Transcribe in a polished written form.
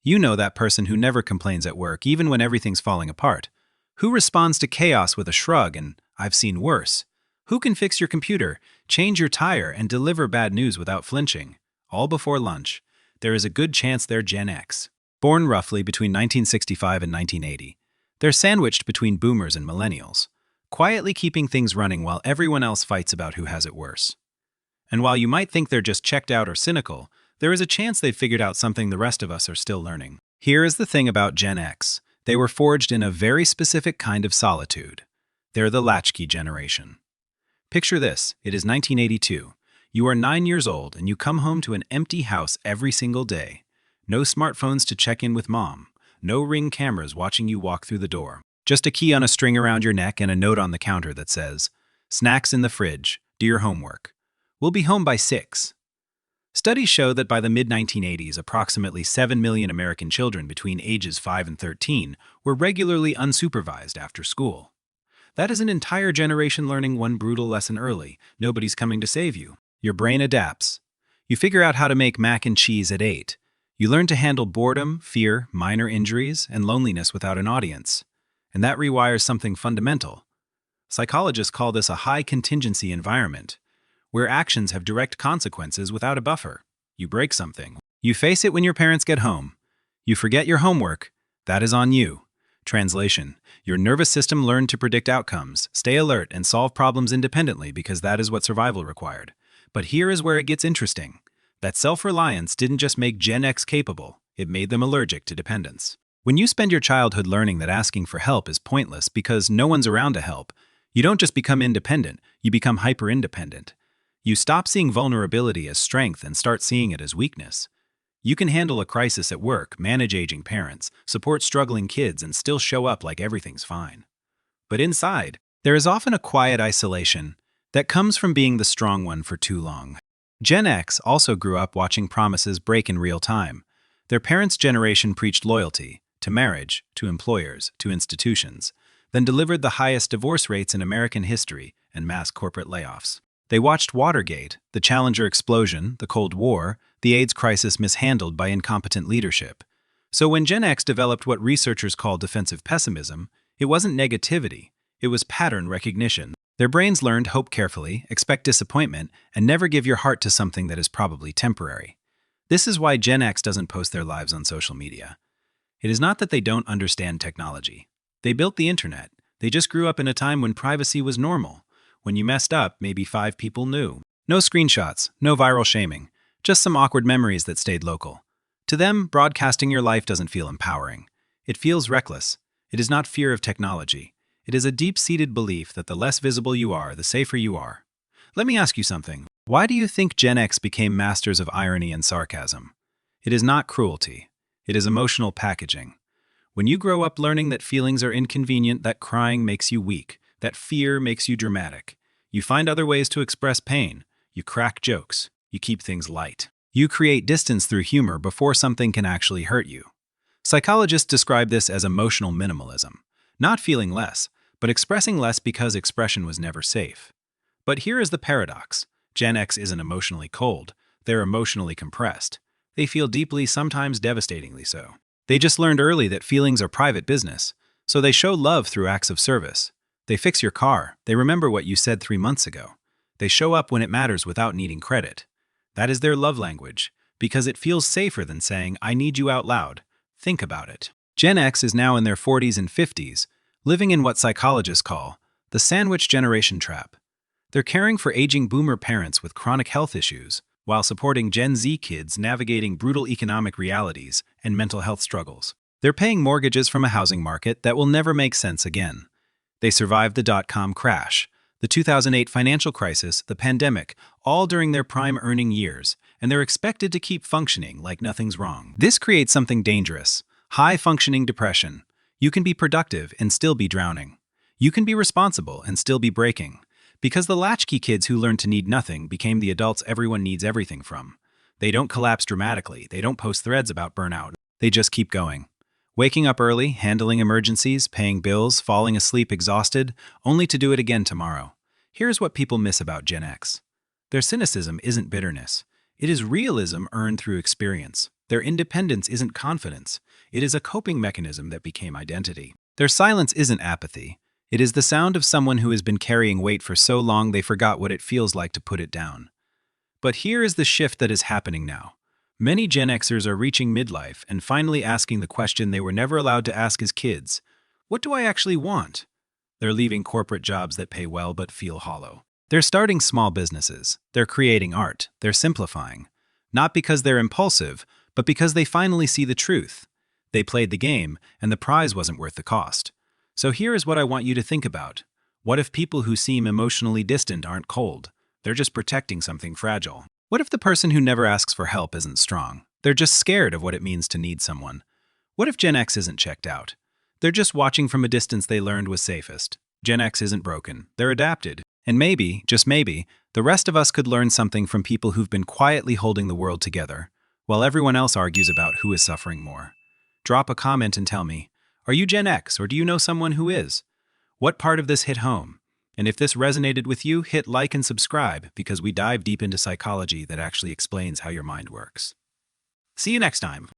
You know that person who never complains at work, even when everything's falling apart. Who responds to chaos with a shrug and, "I've seen worse." Who can fix your computer, change your tire, and deliver bad news without flinching, all before lunch? There is a good chance they're Gen X. Born roughly between 1965 and 1980, they're sandwiched between boomers and millennials, quietly keeping things running while everyone else fights about who has it worse. And while you might think they're just checked out or cynical, there is a chance they've figured out something the rest of us are still learning. Here is the thing about Gen X. They were forged in a very specific kind of solitude. They're the latchkey generation. Picture this. It is 1982. You are 9 years old and you come home to an empty house every single day. No smartphones to check in with mom. No Ring cameras watching you walk through the door. Just a key on a string around your neck and a note on the counter that says, "Snacks in the fridge. Do your homework. We'll be home by 6. Studies show that by the mid-1980s, approximately 7 million American children between ages 5 and 13 were regularly unsupervised after school. That is an entire generation learning one brutal lesson early. Nobody's coming to save you. Your brain adapts. You figure out how to make mac and cheese at 8. You learn to handle boredom, fear, minor injuries, and loneliness without an audience. And that rewires something fundamental. Psychologists call this a high-contingency environment, where actions have direct consequences without a buffer. You break something. You face it when your parents get home. You forget your homework. That is on you. Translation: your nervous system learned to predict outcomes, stay alert, and solve problems independently because that is what survival required. But here is where it gets interesting. That self-reliance didn't just make Gen X capable, it made them allergic to dependence. When you spend your childhood learning that asking for help is pointless because no one's around to help, you don't just become independent, you become hyper-independent. You stop seeing vulnerability as strength and start seeing it as weakness. You can handle a crisis at work, manage aging parents, support struggling kids, and still show up like everything's fine. But inside, there is often a quiet isolation that comes from being the strong one for too long. Gen X also grew up watching promises break in real time. Their parents' generation preached loyalty to marriage, to employers, to institutions, then delivered the highest divorce rates in American history and mass corporate layoffs. They watched Watergate, the Challenger explosion, the Cold War, the AIDS crisis mishandled by incompetent leadership. So when Gen X developed what researchers call defensive pessimism, it wasn't negativity, it was pattern recognition. Their brains learned hope carefully, expect disappointment, and never give your heart to something that is probably temporary. This is why Gen X doesn't post their lives on social media. It is not that they don't understand technology. They built the internet. They just grew up in a time when privacy was normal. When you messed up, maybe 5 people knew. No screenshots, no viral shaming, just some awkward memories that stayed local. To them, broadcasting your life doesn't feel empowering. It feels reckless. It is not fear of technology. It is a deep-seated belief that the less visible you are, the safer you are. Let me ask you something. Why do you think Gen X became masters of irony and sarcasm? It is not cruelty. It is emotional packaging. When you grow up learning that feelings are inconvenient, that crying makes you weak, that fear makes you dramatic, you find other ways to express pain. You crack jokes. You keep things light. You create distance through humor before something can actually hurt you. Psychologists describe this as emotional minimalism. Not feeling less, but expressing less because expression was never safe. But here is the paradox. Gen X isn't emotionally cold. They're emotionally compressed. They feel deeply, sometimes devastatingly so. They just learned early that feelings are private business, so they show love through acts of service. They fix your car. They remember what you said 3 months ago. They show up when it matters without needing credit. That is their love language, because it feels safer than saying, "I need you" out loud. Think about it. Gen X is now in their 40s and 50s, living in what psychologists call the sandwich generation trap. They're caring for aging boomer parents with chronic health issues, while supporting Gen Z kids navigating brutal economic realities and mental health struggles. They're paying mortgages from a housing market that will never make sense again. They survived the dot-com crash, the 2008 financial crisis, the pandemic, all during their prime earning years, and they're expected to keep functioning like nothing's wrong. This creates something dangerous: high-functioning depression. You can be productive and still be drowning. You can be responsible and still be breaking. Because the latchkey kids who learned to need nothing became the adults everyone needs everything from. They don't collapse dramatically. They don't post threads about burnout. They just keep going. Waking up early, handling emergencies, paying bills, falling asleep exhausted, only to do it again tomorrow. Here's what people miss about Gen X. Their cynicism isn't bitterness. It is realism earned through experience. Their independence isn't confidence. It is a coping mechanism that became identity. Their silence isn't apathy. It is the sound of someone who has been carrying weight for so long they forgot what it feels like to put it down. But here is the shift that is happening now. Many Gen Xers are reaching midlife and finally asking the question they were never allowed to ask as kids. What do I actually want? They're leaving corporate jobs that pay well but feel hollow. They're starting small businesses. They're creating art. They're simplifying. Not because they're impulsive, but because they finally see the truth. They played the game, and the prize wasn't worth the cost. So here is what I want you to think about. What if people who seem emotionally distant aren't cold? They're just protecting something fragile. What if the person who never asks for help isn't strong? They're just scared of what it means to need someone. What if Gen X isn't checked out? They're just watching from a distance they learned was safest. Gen X isn't broken. They're adapted. And maybe, just maybe, the rest of us could learn something from people who've been quietly holding the world together, while everyone else argues about who is suffering more. Drop a comment and tell me, are you Gen X or do you know someone who is? What part of this hit home? And if this resonated with you, hit like and subscribe because we dive deep into psychology that actually explains how your mind works. See you next time.